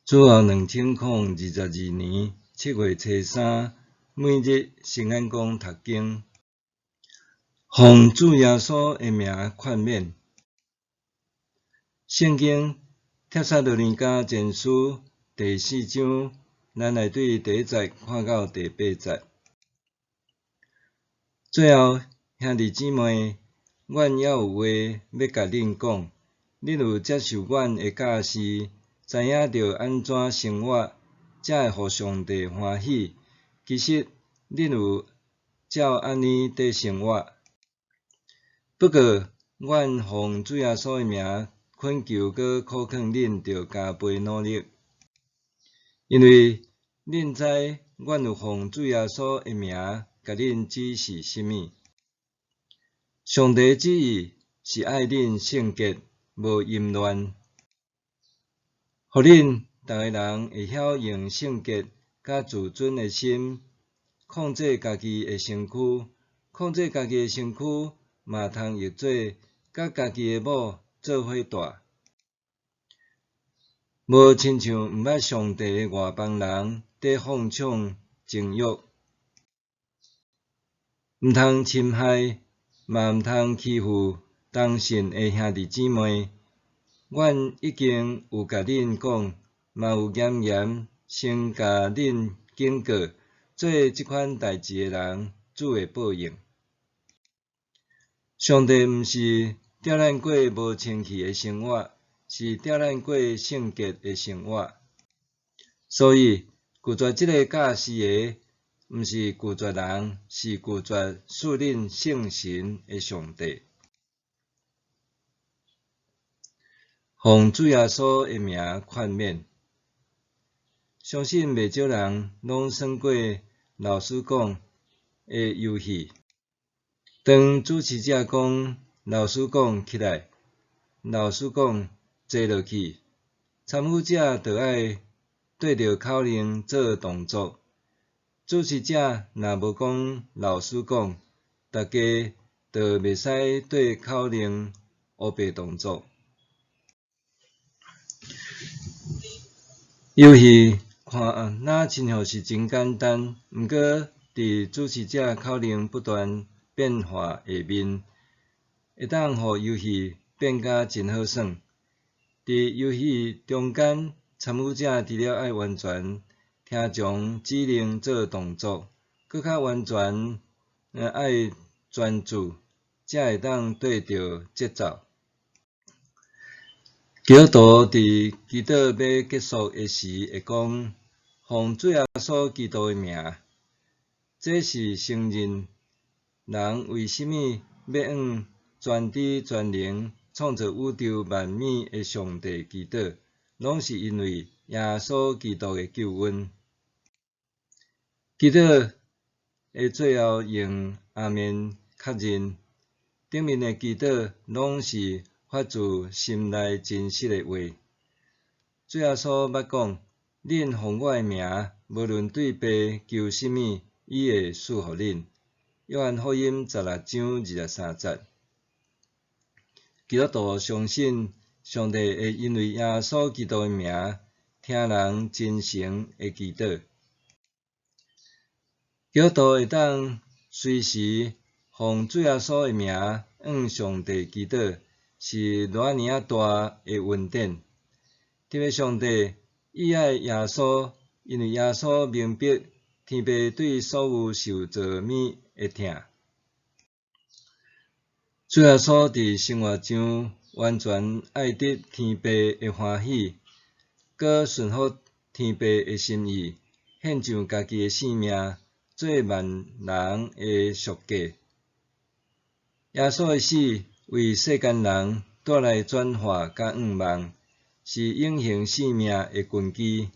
主后2022年7月初3，每日圣安宫读经，奉主耶稣的名劝勉。圣经帖撒罗尼迦前书第4章，咱来对第1节看到第8节。最后，兄弟姊妹，阮还有话要甲恁讲，恁有接受阮的教示，知影着安怎生活，才会互上帝欢喜。其实，恁有照安尼伫生活。不过，阮奉主耶稣的名恳求佮苦劝恁着加倍努力，因为恁知阮有奉主耶稣的名甲恁指示甚物。上帝旨意是爱恁圣洁，无淫乱，互恁逐个人会晓用圣洁甲自尊的心控制家己的身躯，控制家己的身躯嘛通译做甲家己的某做伙住，无亲像毋捌上帝的外邦人伫放纵情欲，毋通侵害，嘛毋通欺负同信的兄弟姊妹。阮已经有甲恁讲，嘛有严严先甲恁警告，做即款代志的人，主会报应。上帝毋是叫咱过无清气的生活，是叫咱过圣洁的生活。所以，拒绝即个教示的，毋是拒绝人，是拒绝赐恁圣神的上帝。奉主耶稣的名劝勉，相信袂少人拢耍过老师讲的游戏。当主持者讲老师讲起来，老师讲坐落去，参与者就爱对着口令做动作。主持者若无讲老师讲，大家就袂使对口令黑白动作。游戏看若亲像是真简单，毋过伫主持者口令不断变化下面，会当互游戏变甲真好耍。伫游戏中间，参与者除了爱完全听从指令做动作，搁较完全爱专注，才会当对着节奏。基督徒伫祈祷要结束的时会讲，奉主耶稣基督的名，这是承认人为甚物要向全知全能创造宇宙万物的上帝祈祷，拢是因为耶稣基督的救恩。祈祷的最后用阿们确认，顶面的祈祷拢是发自心内真实的话。主耶稣捌讲，恁奉我的名，无论对爸求甚物，伊会赐互恁。约翰福音16章23节。基督徒相信，上帝会因为耶稣基督的名，听人真诚的祈祷。基督徒会当随时奉主耶稣的名向上帝祈祷，是偌尔大的恩典。特别上帝意爱耶稣，因为耶稣明白天父对所有受造物的疼。主耶稣伫生活中完全爱得天父的欢喜，佮顺服天父的心意，献上家己的性命，做万人的赎价。耶稣的死为世间人带来转化甲盼望，是永恒生命的根基。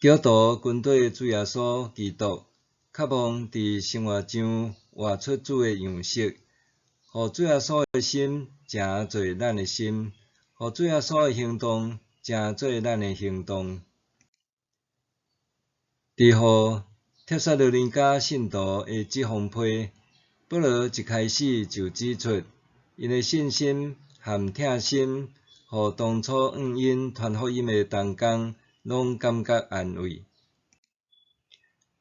基督徒跟对主耶稣基督，渴望伫生活中活出主的样式，互主耶稣的心成做咱的心，互主耶稣的行动成做咱的行动。伫互帖撒罗尼迦信徒的即封批，保罗一开始就指出，因的信心和疼心互当初因传福音的同工拢感觉安慰。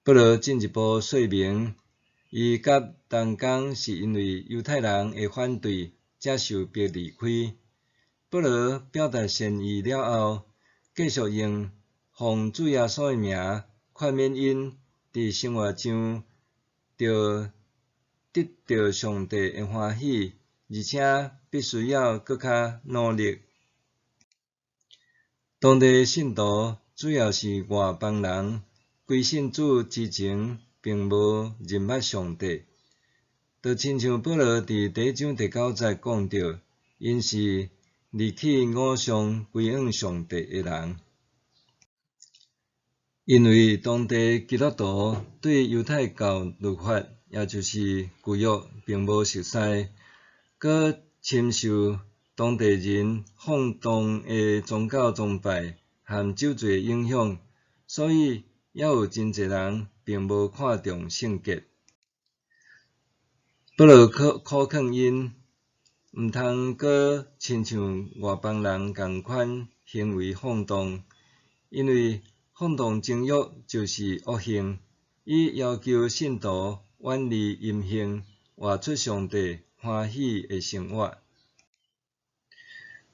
保罗进一步说明，伊甲同工是因为犹太人的反对，才受迫离开。保罗表达善意了后，继续用奉主耶稣的名劝勉因伫生活上着得到上帝的欢喜，而且必须要搁较努力。当地的信徒主要是外邦人，归信主之前并无认捌上帝，就亲像保罗伫第1章第9节讲到，因是离弃偶像归向上帝的人。因为当地基督徒对犹太教律法，也就是旧约并无熟悉，搁深受当地人放荡的宗教崇拜和酒醉的影响，所以也有真侪人并无看重圣洁。保罗苦劝因，毋通搁亲像外邦人共款行为放荡，因为放荡情欲就是恶行。伊要求信徒远离淫行，活出上帝欢喜的生活。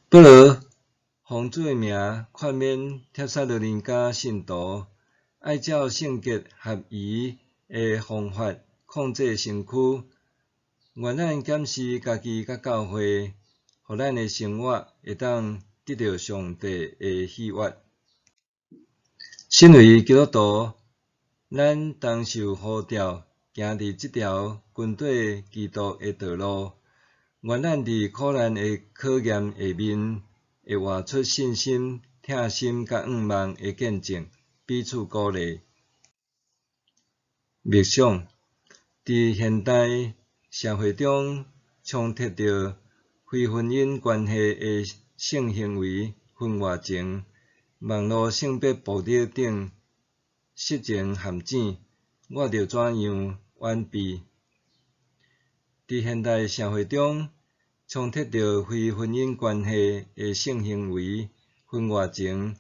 保罗奉主的名劝勉帖撒罗尼迦信徒，爱照圣洁合宜的方法控制身躯。愿咱检视家己甲教会，互咱的生活会当得到上帝的喜悦。身为基督徒，咱当受呼召，行伫这条军队基督的道路。愿咱伫苦难的考验下面，会活出信心、疼心甲仰望的见证，彼此鼓励。默想，伫现代社会中，充斥着非婚姻关系的性行为、婚外情、网络性别暴力等色情陷阱，我着怎样完避？伫现代社会中，充斥着非婚姻关系的性行为、婚外情、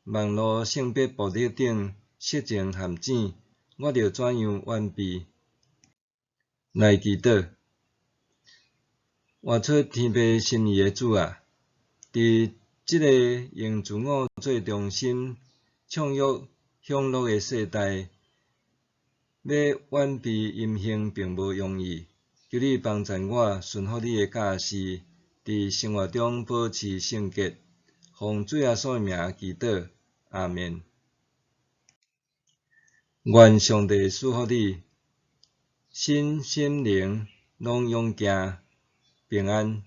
网络性别暴力等色情陷阱，我着怎样完避？来祈祷，活出天父心意的主啊！伫这个用自我做中心、畅欲享乐的世代，要远避淫行并无容易。求你帮助我顺服你的教示，伫生活中保持圣洁。奉主耶稣的名祈祷，阿们。愿上帝赐福你，身心灵拢勇健平安。